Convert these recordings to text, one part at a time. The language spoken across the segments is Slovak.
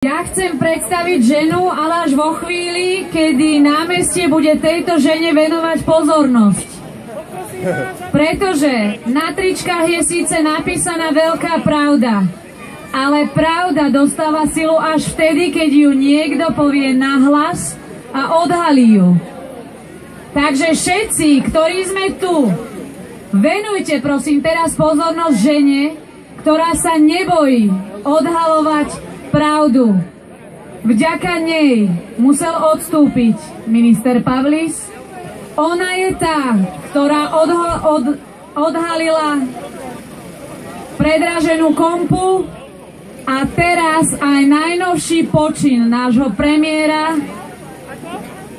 Ja chcem predstaviť ženu, ale až vo chvíli, kedy námestie bude tejto žene venovať pozornosť. Pretože na tričkách je síce napísaná veľká pravda, ale pravda dostáva silu až vtedy, keď ju niekto povie nahlas a odhalí ju. Takže všetci, ktorí sme tu, venujte prosím teraz pozornosť žene, ktorá sa nebojí odhalovať pravdu. Vďaka nej musel odstúpiť minister Pavlis. Ona je tá, ktorá odhalila predraženú kompu a teraz aj najnovší počin nášho premiéra,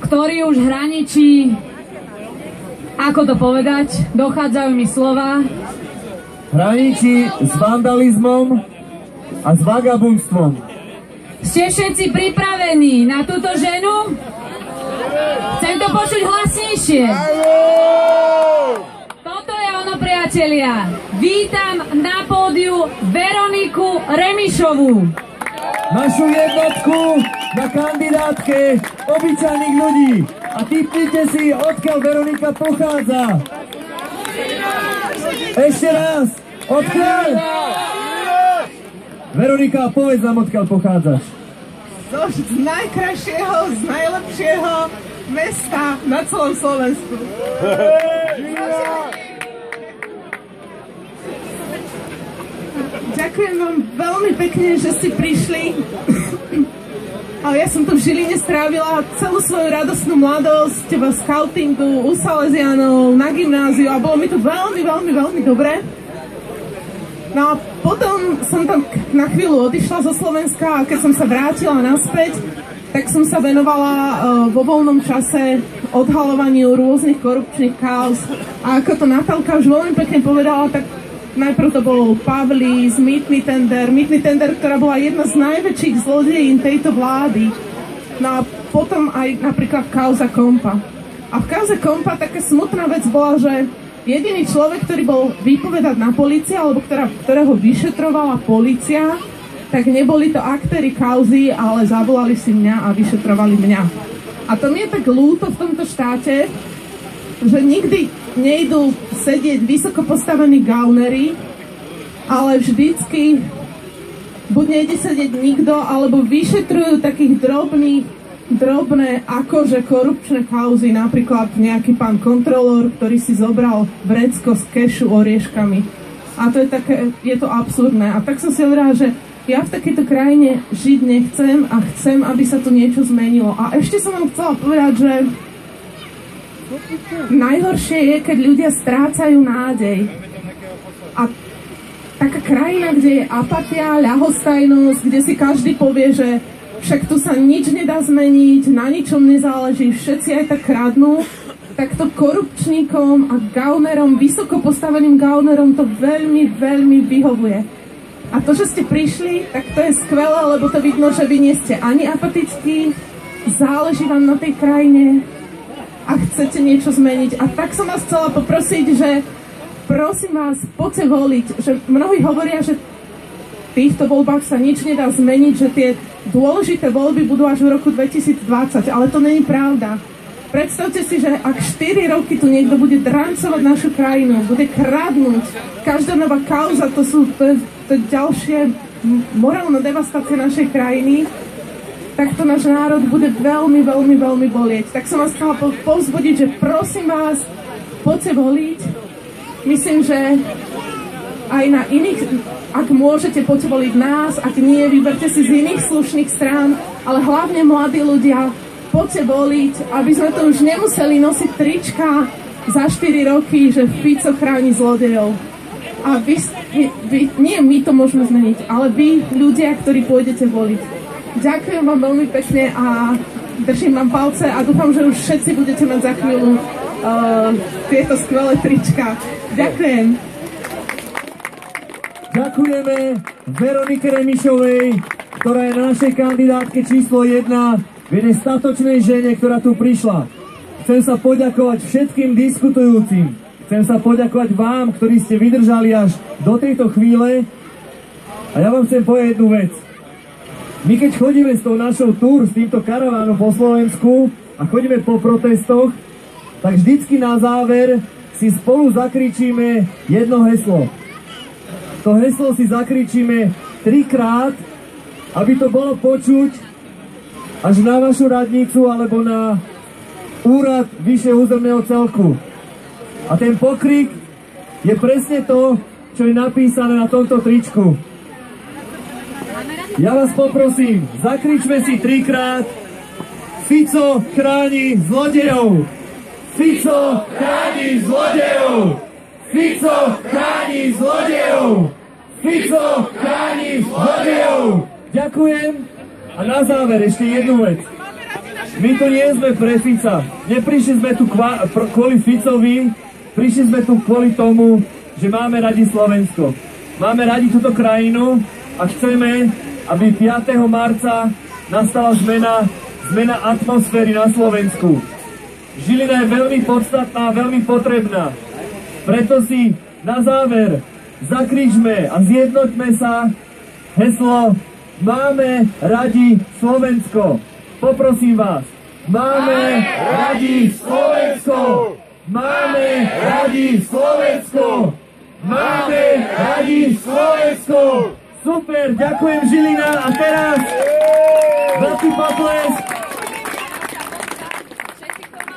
ktorý už hraničí, ako to povedať, dochádzajú mi slova, hraničí s vandalizmom a s vagabundstvom. Ste všetci pripravení na túto ženu? Chcem to počuť hlasnejšie. Toto je ono, priatelia. Vítam na pódiu Veroniku Remišovú. Našu jednotku na kandidátke obyčajných ľudí. A tipnite si, odkiaľ Veronika pochádza. Ešte raz, odkiaľ? Veronika, povedz nám, odkiaľ pochádzaš. Z najkrajšieho, z najlepšieho mesta na celom Slovensku. Ďakujem vám veľmi pekne, že ste prišli. Ale ja som tu v Žiline strávila celú svoju radostnú mladosť v skautingu, u Salesianov, na gymnáziu a bolo mi tu veľmi, veľmi, veľmi dobre. No a potom som tam na chvíľu odišla zo Slovenska a keď som sa vrátila naspäť, tak som sa venovala vo voľnom čase odhaľovaniu rôznych korupčných káuz. A ako to Natálka už veľmi pekne povedala, tak najprv to bol Pavlis, mýtny tender, ktorá bola jedna z najväčších zlodejín tejto vlády. No a potom aj napríklad kauza Kompa. A v kauze Kompa taká smutná vec bola, že jediný človek, ktorý bol vypovedať na polícii, alebo ktorého vyšetrovala polícia, tak neboli to aktéri kauzy, ale zavolali si mňa a vyšetrovali mňa. A to mi je tak ľúto v tomto štáte, že nikdy nejdú sedieť vysoko postavení gaunery, ale vždycky buď nejde sedieť nikto, alebo vyšetrujú takých drobné akože korupčné kauzy, napríklad nejaký pán kontrolór, ktorý si zobral vrecko z kešu orieškami. A to je také, je to absurdné. A tak som si hovorila, že ja v takejto krajine žiť nechcem a chcem, aby sa tu niečo zmenilo. A ešte som vám chcela povedať, že najhoršie je, keď ľudia strácajú nádej. A taká krajina, kde je apatia, ľahostajnosť, kde si každý povie, že však tu sa nič nedá zmeniť, na ničom nezáleží, všetci aj tak kradnú, tak to korupčníkom a gaunerom, vysoko postaveným gaunerom to veľmi, veľmi vyhovuje. A to, že ste prišli, tak to je skvelé, lebo to vidno, že vy nie ste ani apatickí, záleží vám na tej krajine a chcete niečo zmeniť. A tak som vás chcela poprosiť, že prosím vás, poďte voliť, že mnohí hovoria, že v týchto voľbách sa nič nedá zmeniť, že tie dôležité voľby budú až v roku 2020, ale to není pravda. Predstavte si, že ak 4 roky tu niekto bude drancovať našu krajinu, bude kradnúť, každá nová kauza, to je ďalšie morálna devastácia našej krajiny, tak to náš národ bude veľmi, veľmi, veľmi bolieť. Tak som vás chcela povzbudiť, že prosím vás, poďte voliť. Myslím, že aj na iných, ak môžete, poďte voliť nás, ak nie, vyberte si z iných slušných strán, ale hlavne mladí ľudia, poďte voliť, aby sme to už nemuseli nosiť trička za 4 roky, že Fico chráni zlodejov. A vy, nie my to môžeme zmeniť, ale vy, ľudia, ktorí pôjdete voliť. Ďakujem vám veľmi pekne a držím vám palce a dúfam, že už všetci budete mať za chvíľu tieto skvelé trička. Ďakujem. Ďakujeme Veronike Remišovej, ktorá je na našej kandidátke číslo 1, v jednej statočnej žene, ktorá tu prišla. Chcem sa poďakovať všetkým diskutujúcim. Chcem sa poďakovať vám, ktorí ste vydržali až do tejto chvíle. A ja vám chcem povedať jednu vec. My keď chodíme s tou našou túr, s týmto karavánom po Slovensku a chodíme po protestoch, tak vždycky na záver si spolu zakričíme jedno heslo. To heslo si zakričíme 3-krát, aby to bolo počuť až na vašu radnicu alebo na úrad vyššieho územného celku. A ten pokrik je presne to, čo je napísané na tomto tričku. Ja vás poprosím, zakričme si 3-krát: Fico chráni zlodejov! Fico chráni zlodejov! Fico chráni zlodejov! Fico chráni zlodejov! Ďakujem. A na záver ešte jednu vec. My tu nie sme pre Fica. Neprišli sme tu kvôli Ficovi, prišli sme tu kvôli tomu, že máme radi Slovensko. Máme radi túto krajinu a chceme, aby 5. marca nastala zmena atmosféry na Slovensku. Žilina je veľmi podstatná, veľmi potrebná. Preto si na záver zakričme a zjednoťme sa heslo Máme radi Slovensko. Poprosím vás. Máme radi Slovensko. Máme radi Slovensko. Máme radi Slovensko. Super, ďakujem Žilina a teraz veľký potlesk